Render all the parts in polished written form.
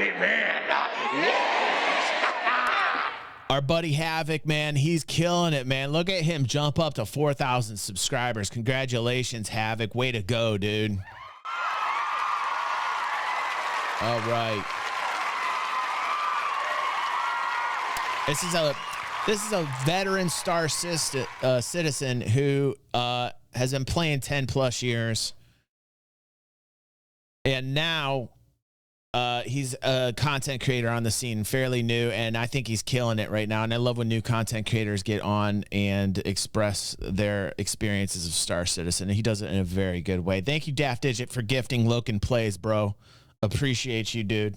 Amen. Yes. Our buddy Havoc, man, he's killing it, man. Look at him jump up to 4,000 subscribers. Congratulations, Havoc. Way to go, dude. All right. This is a veteran Star Citizen who has been playing 10 plus years. And now he's a content creator on the scene, fairly new, and I think he's killing it right now. And I love when new content creators get on and express their experiences of Star Citizen. And he does it in a very good way. Thank you, Daft Digit, for gifting Loken Plays, bro. Appreciate you, dude.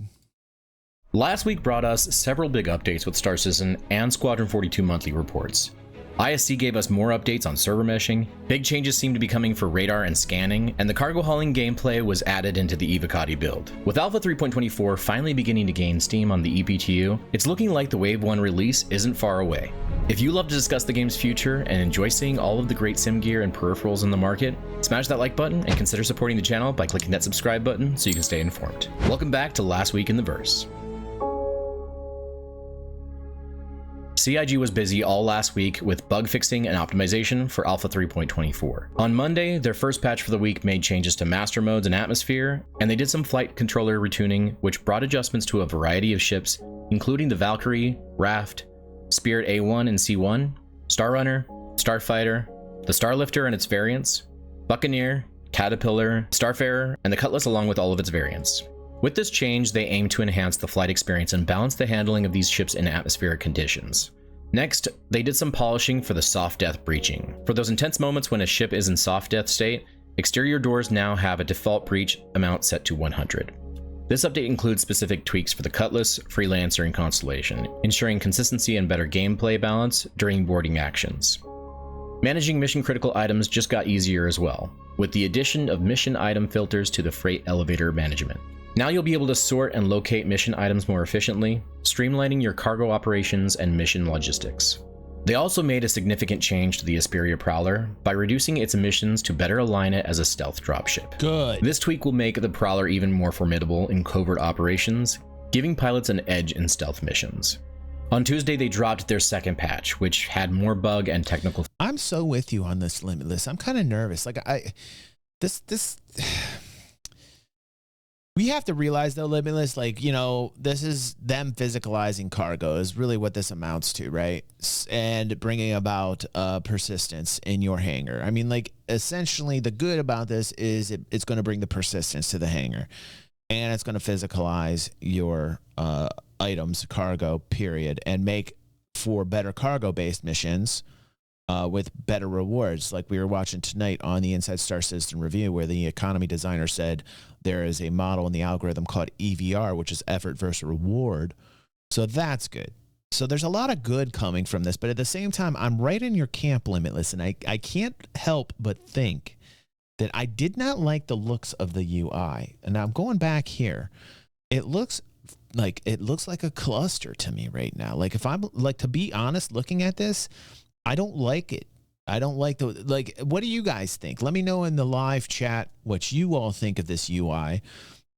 Last week brought us several big updates with Star Citizen and Squadron 42 monthly reports. ISC gave us more updates on server meshing, big changes seem to be coming for radar and scanning, and the cargo hauling gameplay was added into the Evocati build. With Alpha 3.24 finally beginning to gain steam on the EPTU, it's looking like the Wave 1 release isn't far away. If you love to discuss the game's future and enjoy seeing all of the great sim gear and peripherals in the market, smash that like button and consider supporting the channel by clicking that subscribe button so you can stay informed. Welcome back to Last Week in the Verse. CIG was busy all last week with bug fixing and optimization for Alpha 3.24. On Monday, their first patch for the week made changes to master modes and atmosphere, and they did some flight controller retuning, which brought adjustments to a variety of ships, including the Valkyrie, Raft, Spirit A1 and C1, Starrunner, Starfighter, the Starlifter and its variants, Buccaneer, Caterpillar, Starfarer, and the Cutlass along with all of its variants. With this change, they aim to enhance the flight experience and balance the handling of these ships in atmospheric conditions. Next, they did some polishing for the soft death breaching. For those intense moments when a ship is in soft death state, exterior doors now have a default breach amount set to 100. This update includes specific tweaks for the Cutlass, Freelancer, and Constellation, ensuring consistency and better gameplay balance during boarding actions. Managing mission-critical items just got easier as well, with the addition of mission item filters to the freight elevator management. Now you'll be able to sort and locate mission items more efficiently, streamlining your cargo operations and mission logistics. They also made a significant change to the Asperia Prowler by reducing its emissions to better align it as a stealth dropship. Good. This tweak will make the Prowler even more formidable in covert operations, giving pilots an edge in stealth missions. On Tuesday, they dropped their second patch, which had more bug and technical. I'm so with you on this, Limitless. I'm kind of nervous. Like we have to realize though, Limitless, like, you know, this is them physicalizing cargo is really what this amounts to, right? And bringing about persistence in your hangar. I mean, like, essentially the good about this is it's going to bring the persistence to the hangar, and it's going to physicalize your items, cargo, period, and make for better cargo-based missions with better rewards, like we were watching tonight on the Inside Star Citizen review, where the economy designer said there is a model in the algorithm called EVR, which is effort versus reward. So that's good. So there's a lot of good coming from this, but at the same time, I'm right in your camp, Limitless, and I can't help but think that I did not like the looks of the UI. And now I'm going back here. It looks like a cluster to me right now. Like, if I'm like, to be honest, looking at this, I don't like it. I don't like what do you guys think? Let me know in the live chat what you all think of this UI,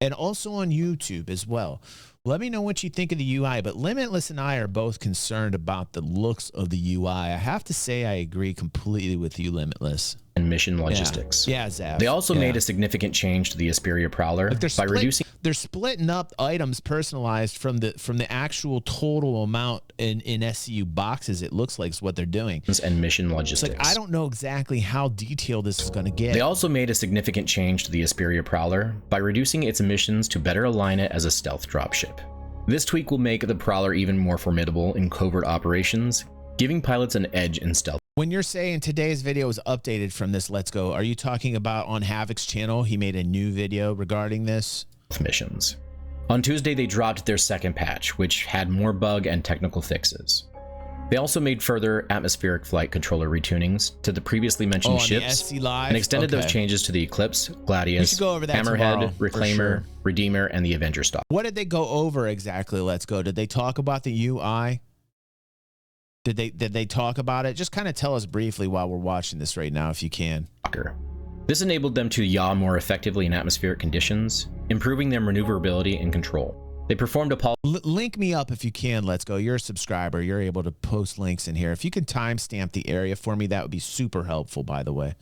and also on YouTube as well. Let me know what you think of the UI, but Limitless and I are both concerned about the looks of the UI. I have to say I agree completely with you, Limitless. And mission logistics. Yeah, Zav. They also made a significant change to the Asperia Prowler by reducing. They're splitting up items personalized from the actual total amount in SCU boxes. It looks like is what they're doing. And mission logistics. It's like, I don't know exactly how detailed this is going to get. They also made a significant change to the Asperia Prowler by reducing its emissions to better align it as a stealth dropship. This tweak will make the Prowler even more formidable in covert operations, giving pilots an edge in stealth. When you're saying today's video is updated from this Let's Go, are you talking about on Havoc's channel? He made a new video regarding this missions. On Tuesday, they dropped their second patch, which had more bug and technical fixes. They also made further atmospheric flight controller retunings to the previously mentioned ships and extended those changes to the Eclipse, Gladius, Hammerhead, Reclaimer, Redeemer, and the Avenger stock. What did they go over exactly? Let's Go. Did they talk about the UI? Did they talk about it? Just kind of tell us briefly while we're watching this right now, if you can. This enabled them to yaw more effectively in atmospheric conditions, improving their maneuverability and control. They performed a link me up if you can. Let's go. You're a subscriber. You're able to post links in here. If you can timestamp the area for me, that would be super helpful, by the way.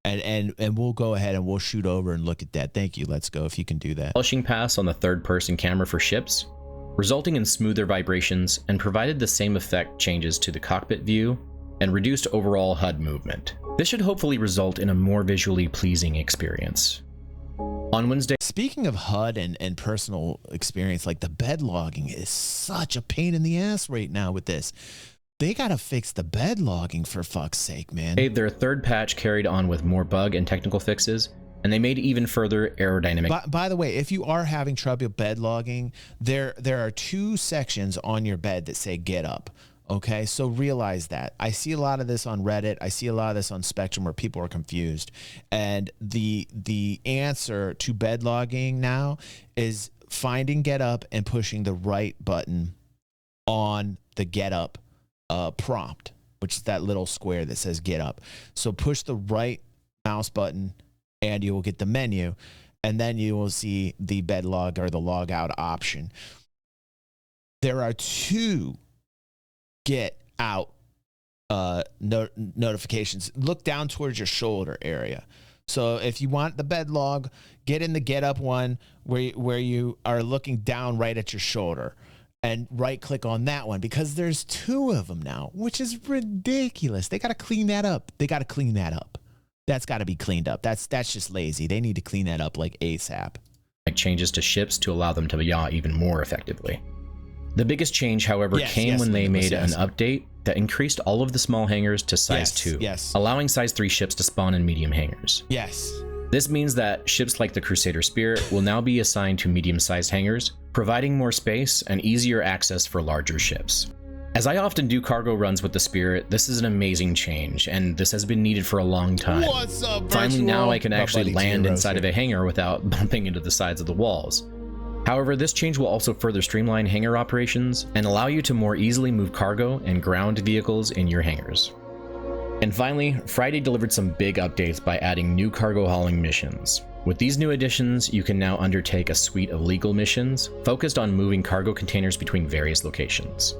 And we'll go ahead and we'll shoot over and look at that. Thank you. Let's go if you can do that. polishing pass on the third-person camera for ships, resulting in smoother vibrations and provided the same effect changes to the cockpit view and reduced overall HUD movement. This should hopefully result in a more visually pleasing experience. On Wednesday, speaking of HUD and personal experience, like the bed logging is such a pain in the ass right now with this. They got to fix the bed logging for fuck's sake, man. their third patch carried on with more bug and technical fixes, and they made even further aerodynamic. By the way, if you are having trouble bed logging, there are 2 sections on your bed that say get up. Okay, so realize that. I see a lot of this on Reddit. I see a lot of this on Spectrum where people are confused. And the answer to bed logging now is finding get up and pushing the right button on the get up prompt, which is that little square that says get up. So push the right mouse button and you will get the menu, and then you will see the bed log or the log out option. There are 2 get out notifications. Look down towards your shoulder area. So if you want the bed log, get in the get up one where you are looking down right at your shoulder, and right click on that one, because there's 2 of them now, which is ridiculous. They got to clean that up. That's got to be cleaned up. That's just lazy. They need to clean that up like ASAP. Changes to ships to allow them to yaw even more effectively. The biggest change, however, came when they made an update that increased all of the small hangars to size 2, allowing size 3 ships to spawn in medium hangars. This means that ships like the Crusader Spirit will now be assigned to medium-sized hangars, providing more space and easier access for larger ships. As I often do cargo runs with the Spirit, this is an amazing change, and this has been needed for a long time. What's up, Finally, now I can actually land inside here of a hangar without bumping into the sides of the walls. However, this change will also further streamline hangar operations and allow you to more easily move cargo and ground vehicles in your hangars. And finally, Friday delivered some big updates by adding new cargo hauling missions. With these new additions, you can now undertake a suite of legal missions focused on moving cargo containers between various locations.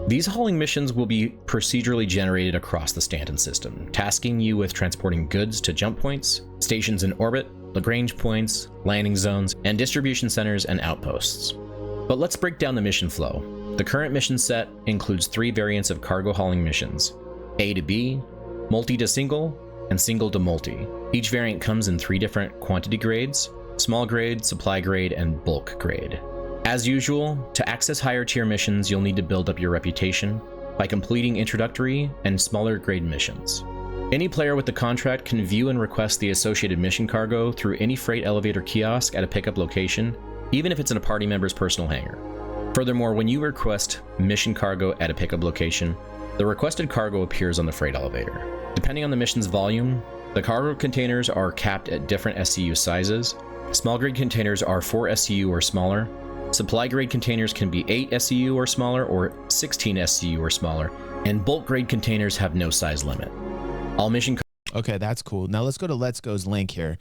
These hauling missions will be procedurally generated across the Stanton system, tasking you with transporting goods to jump points, stations in orbit, Lagrange points, landing zones, and distribution centers and outposts. But let's break down the mission flow. The current mission set includes 3 variants of cargo hauling missions: A to B, multi to single, and single to multi. Each variant comes in 3 different quantity grades: small grade, supply grade, and bulk grade. As usual, to access higher tier missions, you'll need to build up your reputation by completing introductory and smaller grade missions. Any player with the contract can view and request the associated mission cargo through any freight elevator kiosk at a pickup location, even if it's in a party member's personal hangar. Furthermore, when you request mission cargo at a pickup location, the requested cargo appears on the freight elevator. Depending on the mission's volume, the cargo containers are capped at different SCU sizes. Small grade containers are 4 SCU or smaller. Supply grade containers can be 8 SCU or smaller, or 16 SCU or smaller, and bulk grade containers have no size limit. All mission. Okay, that's cool. Now let's go to Let's Go's link here,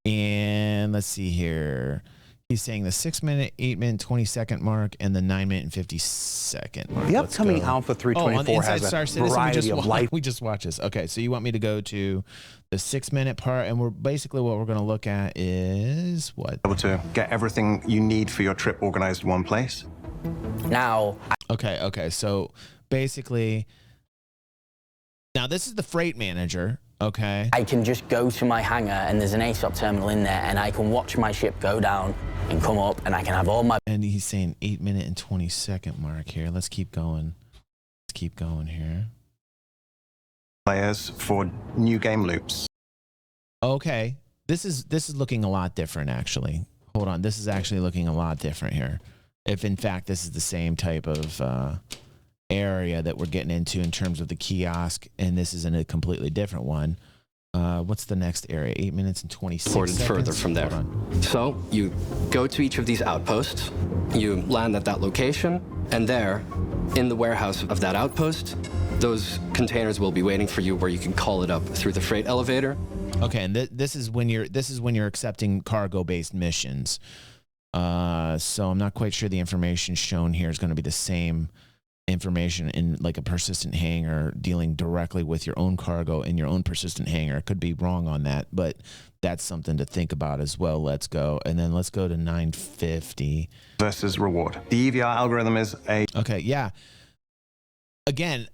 and let's see here. He's saying the 6-minute, 8-minute, 20-second mark, and the 9-minute and 50-second mark. The upcoming Alpha 324 has a variety of life. We just watched this. Okay, so you want me to go to the 6-minute part, and we're basically what we're going to look at is what? Able to get everything you need for your trip organized in one place. Now. Okay. So basically, now this is the freight manager. Okay. I can just go to my hangar and there's an ASOP terminal in there and I can watch my ship go down and come up and I can have all my... And he's saying 8-minute and 20-second mark here. Let's keep going. Let's keep going here. Players for new game loops. Okay. This is looking a lot different, actually. Hold on. This is actually looking a lot different here. If, in fact, this is the same type of... area that we're getting into in terms of the kiosk, and this is in a completely different one. What's the next area? 8 minutes and 26 seconds. Further from there. So you go to each of these outposts, you land at that location, and there, in the warehouse of that outpost, those containers will be waiting for you where you can call it up through the freight elevator. Okay, and this is when you're accepting cargo-based missions. So I'm not quite sure the information shown here is going to be the same information in like a persistent hangar dealing directly with your own cargo in your own persistent hangar. I could be wrong on that, but that's something to think about as well. Let's go. And then let's go to 950. Versus reward. The EVR algorithm is a Okay, yeah. Again,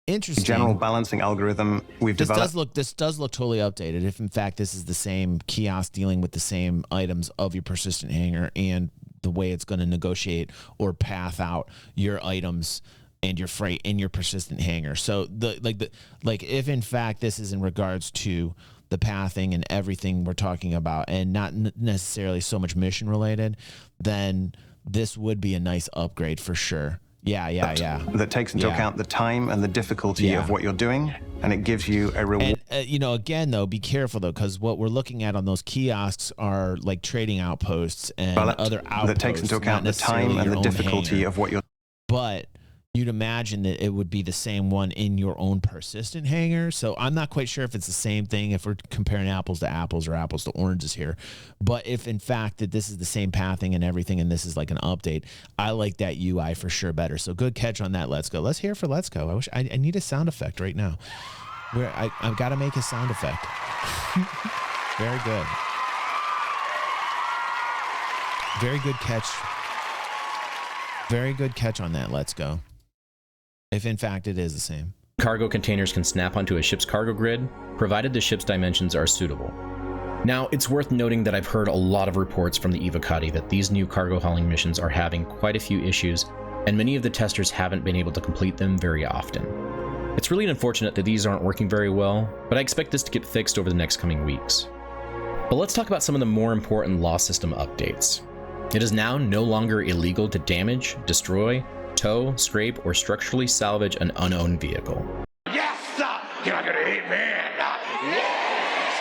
interesting. general balancing algorithm we've developed. This does look totally updated. If in fact this is the same kiosk dealing with the same items of your persistent hangar and the way it's going to negotiate or path out your items and your freight in your persistent hangar. So if in fact this is in regards to the pathing and everything we're talking about and not necessarily so much mission related, then this would be a nice upgrade for sure. Yeah. That takes into account the time and the difficulty of what you're doing, and it gives you a reward. And, again, though, be careful, though, because what we're looking at on those kiosks are like trading outposts and other outposts. That takes into account the time and the difficulty of what you're. But you'd imagine that it would be the same one in your own persistent hangar. So I'm not quite sure if it's the same thing, if we're comparing apples to apples or apples to oranges here. But if in fact that this is the same pathing and everything and this is like an update, I like that UI for sure better. So good catch on that. Let's go. Let's hear for Let's Go. I need a sound effect right now. I've got to make a sound effect. Very good. Very good catch. Very good catch on that. Let's go. If in fact it is the same. Cargo containers can snap onto a ship's cargo grid, provided the ship's dimensions are suitable. Now, it's worth noting that I've heard a lot of reports from the Evocati that these new cargo hauling missions are having quite a few issues, and many of the testers haven't been able to complete them very often. It's really unfortunate that these aren't working very well, but I expect this to get fixed over the next coming weeks. But let's talk about some of the more important law system updates. It is now no longer illegal to damage, destroy, tow, scrape, or structurally salvage an unowned vehicle. Yes, sir! Can I get an amen? Yes!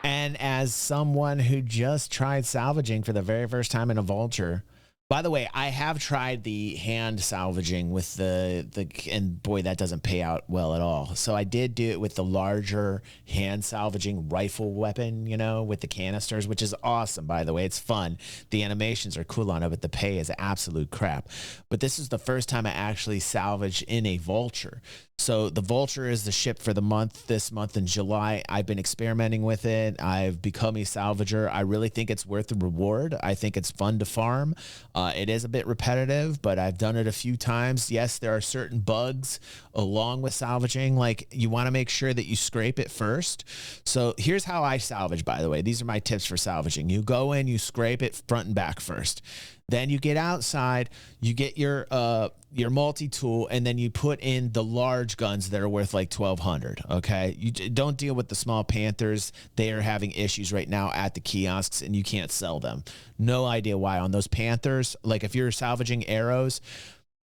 And as someone who just tried salvaging for the very first time in a Vulture, by the way, I have tried the hand salvaging with and boy, that doesn't pay out well at all. So I did do it with the larger hand salvaging rifle weapon, with the canisters, which is awesome, by the way. It's fun. The animations are cool on it, but the pay is absolute crap. But this is the first time I actually salvaged in a Vulture. So the Vulture is the ship for the month, this month in July. I've been experimenting with it. I've become a salvager. I really think it's worth the reward. I think it's fun to farm. It is a bit repetitive, but I've done it a few times. Yes, there are certain bugs along with salvaging. Like you want to make sure that you scrape it first. So here's how I salvage, by the way. These are my tips for salvaging. You go in, you scrape it front and back first. Then you get outside, you get your multi-tool, and then you put in the large guns that are worth like $1,200, okay? You don't deal with the small Panthers. They are having issues right now at the kiosks, and you can't sell them. No idea why. On those Panthers, like if you're salvaging arrows,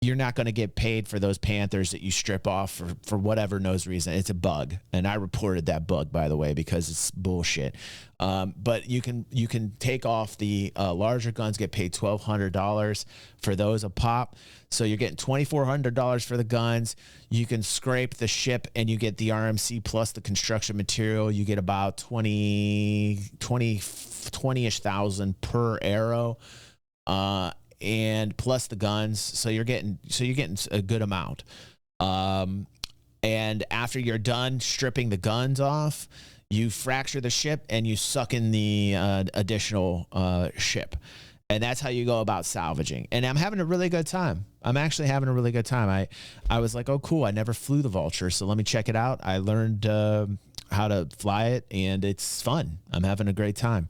you're not going to get paid for those Panthers that you strip off for whatever knows reason. It's a bug. And I reported that bug, by the way, because it's bullshit. But you can take off the larger guns, get paid $1,200 for those a pop. So you're getting $2,400 for the guns. You can scrape the ship and you get the RMC plus the construction material. You get about 20-ish thousand per arrow. And plus the guns, so you're getting a good amount. And after you're done stripping the guns off, you fracture the ship and you suck in the additional ship, and that's how you go about salvaging. And I'm having a really good time. I'm actually having a really good time. I was like, oh cool, I never flew the Vulture, so let me check it out. I learned how to fly it, and it's fun. I'm having a great time.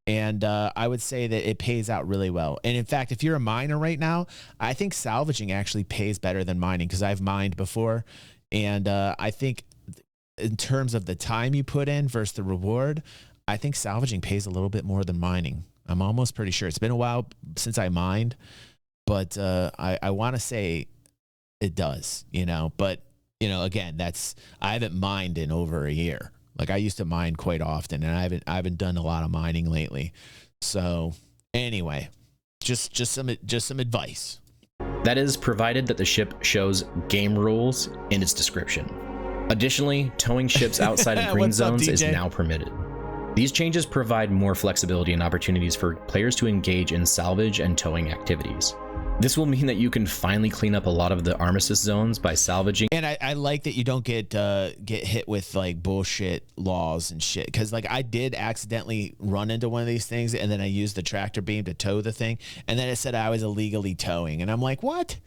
And I would say that it pays out really well. And in fact, if you're a miner right now, I think salvaging actually pays better than mining, because I've mined before. And I think in terms of the time you put in versus the reward, I think salvaging pays a little bit more than mining. I'm almost pretty sure. It's been a while since I mined, but I want to say it does, But, again, I haven't mined in over a year. Like I used to mine quite often, and I haven't done a lot of mining lately. So anyway, just some advice. That is provided that the ship shows game rules in its description. Additionally, towing ships outside of green zones is now permitted. These changes provide more flexibility and opportunities for players to engage in salvage and towing activities. This will mean that you can finally clean up a lot of the armistice zones by salvaging. And I like that you don't get hit with like bullshit laws and shit. Because like I did accidentally run into one of these things, and then I used the tractor beam to tow the thing, and then it said I was illegally towing, and I'm like, what?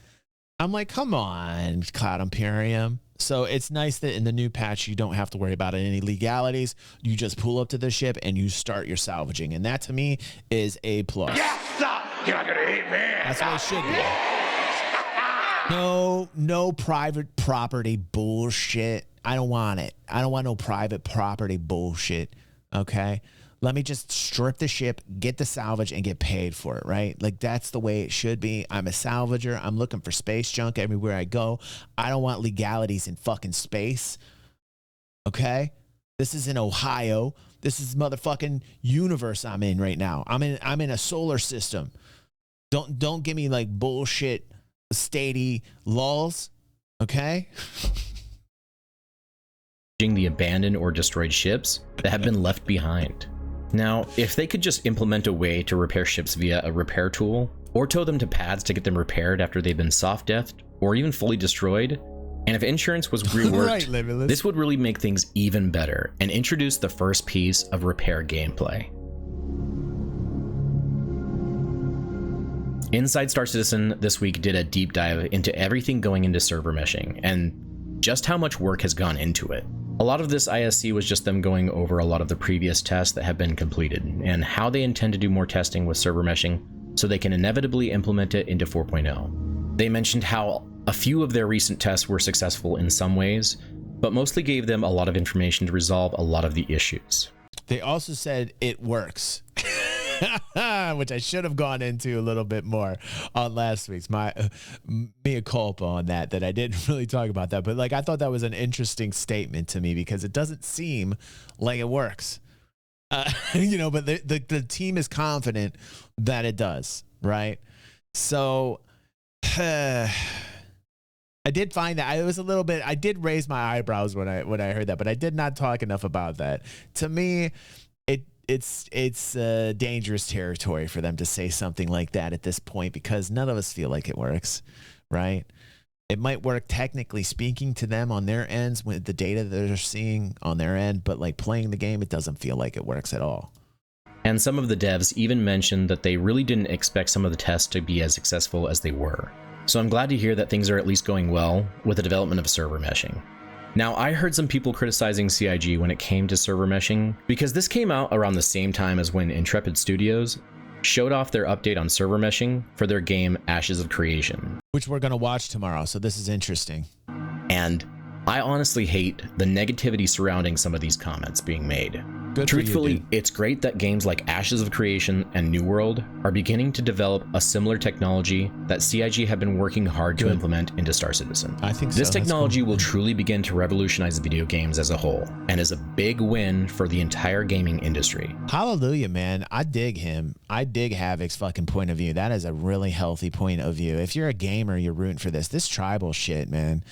I'm like, come on, Cloud Imperium. So it's nice that in the new patch you don't have to worry about any legalities. You just pull up to the ship and you start your salvaging, and that to me is A+. Yes, sir. You're not gonna eat me. That's what it should be. No private property bullshit. I don't want it. I don't want no private property bullshit. Okay? Let me just strip the ship, get the salvage, and get paid for it, right? Like, that's the way it should be. I'm a salvager. I'm looking for space junk everywhere I go. I don't want legalities in fucking space. Okay? This is in Ohio. This is motherfucking universe I'm in right now. I'm in a solar system. Don't give me like bullshit statey laws, okay? The abandoned or destroyed ships that have been left behind. Now, if they could just implement a way to repair ships via a repair tool, or tow them to pads to get them repaired after they've been soft-deathed, or even fully destroyed, and if insurance was reworked, right, this would really make things even better and introduce the first piece of repair gameplay. Inside Star Citizen this week did a deep dive into everything going into server meshing and just how much work has gone into it. A lot of this ISC was just them going over a lot of the previous tests that have been completed and how they intend to do more testing with server meshing so they can inevitably implement it into 4.0. They mentioned how a few of their recent tests were successful in some ways, but mostly gave them a lot of information to resolve a lot of the issues. They also said it works. Which I should have gone into a little bit more on last week's. My mea culpa on that I didn't really talk about that. But like, I thought that was an interesting statement to me because it doesn't seem like it works. You know, but the team is confident that it does, right? So I did find that I was a little bit, I did raise my eyebrows when I heard that, but I did not talk enough about that. To me, it's dangerous territory for them to say something like that at this point because none of us feel like it works, right? It might work technically speaking to them on their ends with the data that they're seeing on their end, but like playing the game, it doesn't feel like it works at all. And some of the devs even mentioned that they really didn't expect some of the tests to be as successful as they were. So I'm glad to hear that things are at least going well with the development of server meshing. Now, I heard some people criticizing CIG when it came to server meshing because this came out around the same time as when Intrepid Studios showed off their update on server meshing for their game Ashes of Creation, which we're going to watch tomorrow, so this is interesting. And I honestly hate the negativity surrounding some of these comments being made. Good Truthfully, for you, it's great that games like Ashes of Creation and New World are beginning to develop a similar technology that CIG have been working hard to implement into Star Citizen. I think this technology will truly begin to revolutionize video games as a whole and is a big win for the entire gaming industry. Hallelujah, man. I dig him. I dig Havoc's fucking point of view. That is a really healthy point of view. If you're a gamer, you're rooting for this. This tribal shit, man.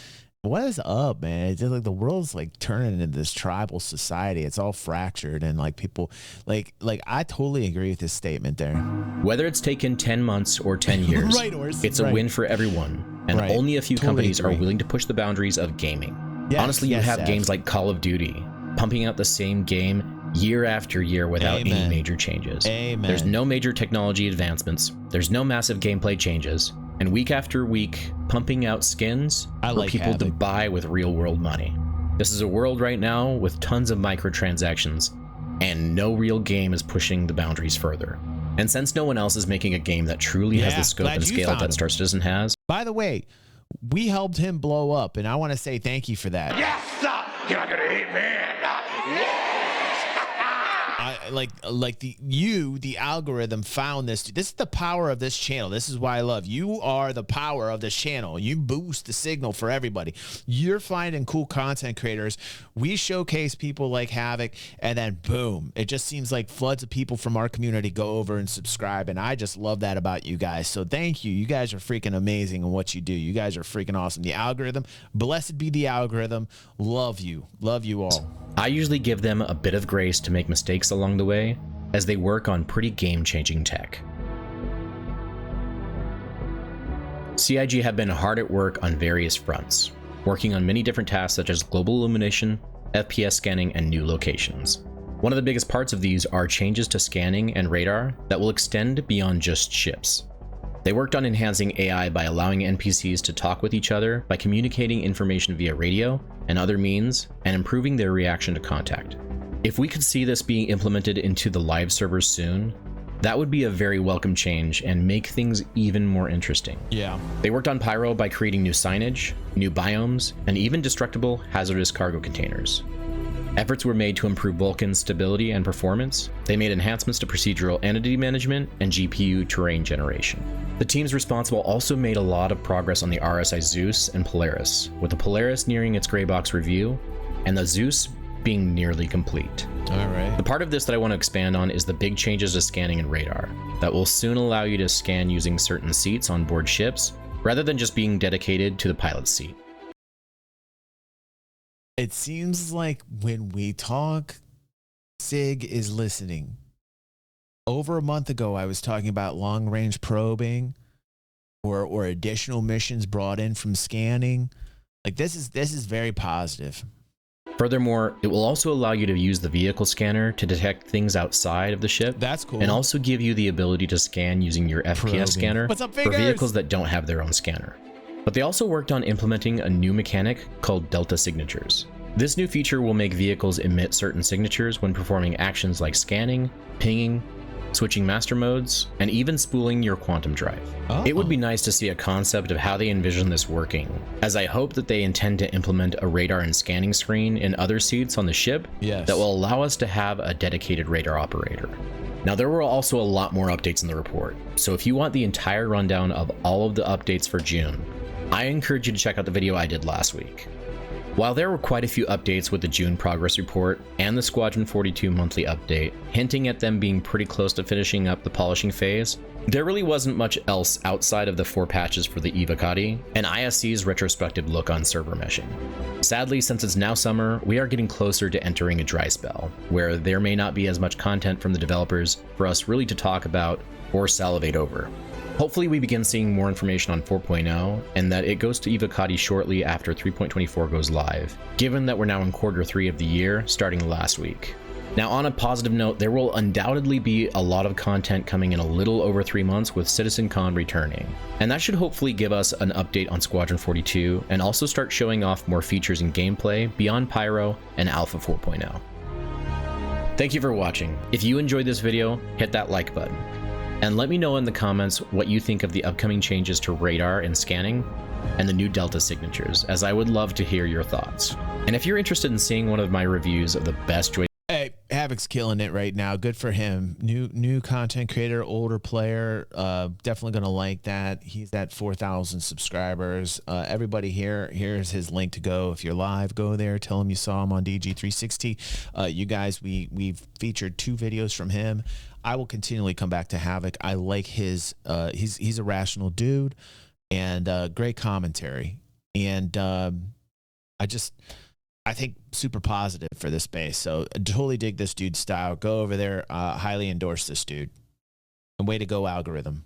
What is up, man? It's just like the world's like turning into this tribal society. It's all fractured and like people like I totally agree with this statement there. Whether it's taken 10 months or 10 years, right, it's a win for everyone. And only a few companies are willing to push the boundaries of gaming. Yes, honestly, you have games like Call of Duty pumping out the same game year after year without any major changes. There's no major technology advancements. There's no massive gameplay changes. And week after week, pumping out skins for people to buy with real-world money. This is a world right now with tons of microtransactions, and no real game is pushing the boundaries further. And since no one else is making a game that truly has the scope and scale that Star Citizen has... By the way, we helped him blow up, and I want to say thank you for that. Yes, sir! You're not gonna eat me! The algorithm found this. This is the power of this channel. This is why I love you. Are the power of this channel. You boost the signal for everybody. You're finding cool content creators. We showcase people like Havoc, and then boom, it just seems like floods of people from our community go over and subscribe, and I just love that about you guys. So thank you. You guys are freaking amazing in what you do. You guys are freaking awesome. The algorithm, blessed be the algorithm. Love you all. I usually give them a bit of grace to make mistakes along along the way as they work on pretty game-changing tech. CIG have been hard at work on various fronts, working on many different tasks such as global illumination, FPS scanning, and new locations. One of the biggest parts of these are changes to scanning and radar that will extend beyond just ships. They worked on enhancing AI by allowing NPCs to talk with each other by communicating information via radio and other means, and improving their reaction to contact. If we could see this being implemented into the live servers soon, that would be a very welcome change and make things even more interesting. Yeah. They worked on Pyro by creating new signage, new biomes, and even destructible hazardous cargo containers. Efforts were made to improve Vulcan's stability and performance. They made enhancements to procedural entity management and GPU terrain generation. The teams responsible also made a lot of progress on the RSI Zeus and Polaris, with the Polaris nearing its gray box review and the Zeus being nearly complete. All right. The part of this that I want to expand on is the big changes to scanning and radar that will soon allow you to scan using certain seats on board ships rather than just being dedicated to the pilot's seat. It seems like when we talk, SIG is listening. Over a month ago, I was talking about long-range probing or additional missions brought in from scanning. Like this is very positive. Furthermore, it will also allow you to use the vehicle scanner to detect things outside of the ship. That's cool. And also give you the ability to scan using your FPS Probing. scanner What's up, for fingers? vehicles that don't have their own scanner. But they also worked on implementing a new mechanic called Delta Signatures. This new feature will make vehicles emit certain signatures when performing actions like scanning, pinging, switching master modes, and even spooling your quantum drive. Oh. It would be nice to see a concept of how they envision this working, as I hope that they intend to implement a radar and scanning screen in other seats on the ship Yes. that will allow us to have a dedicated radar operator. Now, there were also a lot more updates in the report, so if you want the entire rundown of all of the updates for June, I encourage you to check out the video I did last week. While there were quite a few updates with the June progress report and the Squadron 42 monthly update, hinting at them being pretty close to finishing up the polishing phase, there really wasn't much else outside of the 4 patches for the Evocati and ISC's retrospective look on server meshing. Sadly, since it's now summer, we are getting closer to entering a dry spell, where there may not be as much content from the developers for us really to talk about or salivate over. Hopefully we begin seeing more information on 4.0 and that it goes to Evocati shortly after 3.24 goes live, given that we're now in quarter 3 of the year, starting last week. Now, on a positive note, there will undoubtedly be a lot of content coming in a little over 3 months with CitizenCon returning, and that should hopefully give us an update on Squadron 42 and also start showing off more features in gameplay beyond Pyro and Alpha 4.0. Thank you for watching. If you enjoyed this video, hit that like button. And let me know in the comments what you think of the upcoming changes to radar and scanning and the new Delta signatures, as I would love to hear your thoughts. And if you're interested in seeing one of my reviews of the best joy. Hey, Havoc's killing it right now. Good for him. New content creator, older player. Definitely gonna like that. He's at 4,000 subscribers. Everybody here's his link to go. If you're live, go there. Tell him you saw him on DG360. You guys, we've featured 2 videos from him. I will continually come back to Havoc. I like his. He's a rational dude, and great commentary. And I think super positive for this space. So I totally dig this dude's style. Go over there. Highly endorse this dude. And way to go, algorithm.